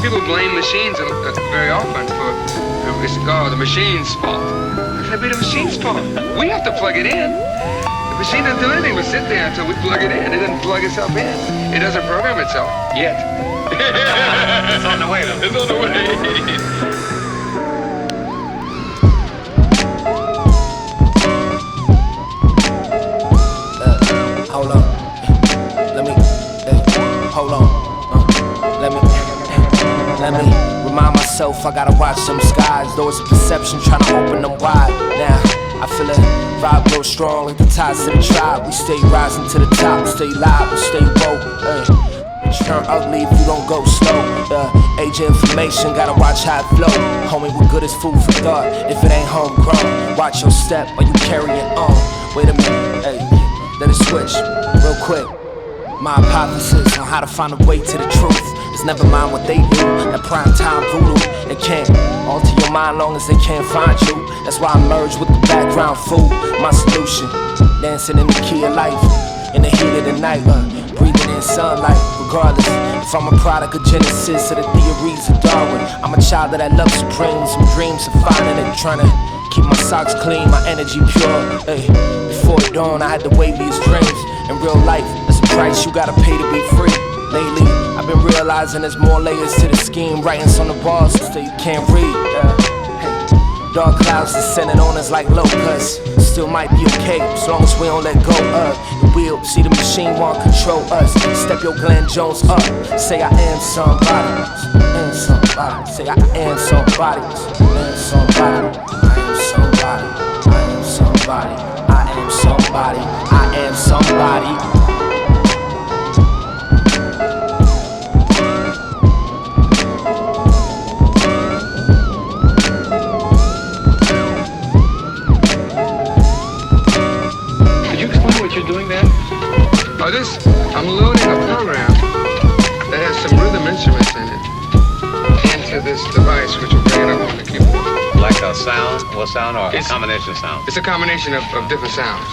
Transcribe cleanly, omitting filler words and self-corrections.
People blame machines very often for it's the machine's fault. It can't be the machine's fault. We have to plug it in. The machine doesn't do anything but sit there until we plug it in. It doesn't plug itself in. It doesn't program itself yet. It's on the way though. It's on the way. Hold on. Hold on. Let me remind myself I gotta watch them skies. Doors of perception trying to open them wide. Now I feel it, vibe grow strong like the ties to the tribe. We stay rising to the top, stay live and stay woke. Turn ugly if you don't go slow. Age of information, gotta watch how it flow. Homie, we're good as food for thought. If it ain't homegrown, watch your step while you carry it on. Wait a minute, hey, let it switch real quick. My hypothesis on how to find a way to the truth is never mind what they do. That prime time voodoo, they can't alter your mind long as they can't find you. That's why I merge with the background food. My solution, dancing in the key of life, in the heat of the night, breathing in sunlight. Regardless, if I'm a product of Genesis or the theories of Darwin, I'm a child of that love supreme. Some dreams of finding it, trying to keep my socks clean, my energy pure. Hey, before dawn, I had to wave these dreams. In real life, there's a price you gotta pay to be free. Lately, I've been realizing there's more layers to the scheme. Writings on the walls so you can't read. Dark clouds descending on us like locusts. Still might be okay as long as we don't let go of the wheel. See the machine won't control us. Step your Glenn Jones up. Say I am somebody. Am somebody. Say I am somebody. Am somebody. I am somebody. I am somebody. I am somebody. I am somebody. I'm loading a program that has some rhythm instruments in it into this device, which will bring it up on the keyboard. Like a sound? What sound? Or a combination of sounds? It's a combination of different sounds.